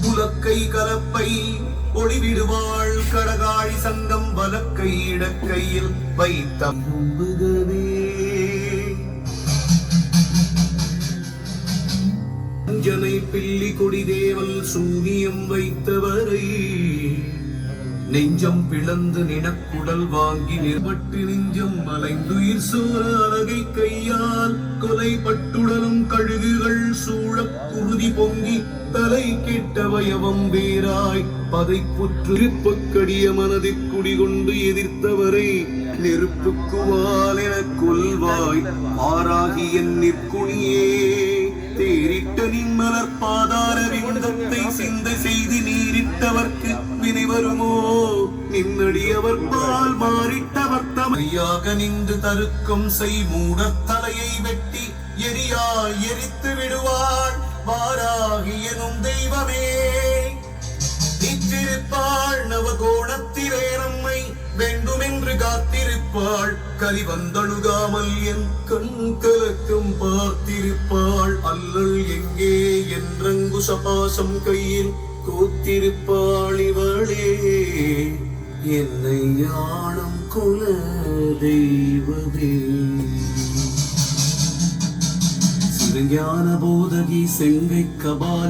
உலக்கை கலப்பை ஒளிவிடுவாள் கடகாழி சங்கம் வலக்கை இடக்கையில் வைத்தம்புகவே அஞ்சனை பில்லி கொடிதேவல் சூனியம் வைத்தவரை நெஞ்சம் பிளந்து நினக்குடல் வாங்கி நிர்பட்டு நெஞ்சம் மலைந்துயிர் சோர அழகை கையால் கொலைப்பட்டுடலும் கழுகுகள் சூழ குருதி பொங்கி தலை கெட்ட வயவம் வேறாய் பதைப்புற்று இருப்பக்கடிய மனதிற் குடிகொண்டு எதிர்த்தவரை நெருப்புக்குவால் என கொல்வாய் ஆறாகி என் நிற்குணியே தேரிட்ட நின்மலர் பாதார விந்தத்தை சிந்தை செய்து நீரிட்டவர்க்கு வினை வருமோ நின்னடியவர் பால் மாறிட்டவர் தமையாக நின்று தருக்கம் செய் மூடத் தலையை வெட்டி எரியாய் எரித்து விடுவாள் வாராகி எனும் தெய்வமே நிற்றிருப்பாள் நவகோணத்திலே நம்மை வேண்டுமென்று காத்திருப்பாள் கலி வந்தழுகாமல் என் கண் கலக்கம் பார்த்திருப்பாள் அல்லல் எங்கே என்றங்கு சபாசம் கையில் கோத்திருப்பாள் இவளே என்னை யானும் குல தெய்வமே சிவஞான போதகி செங்கை கபாலி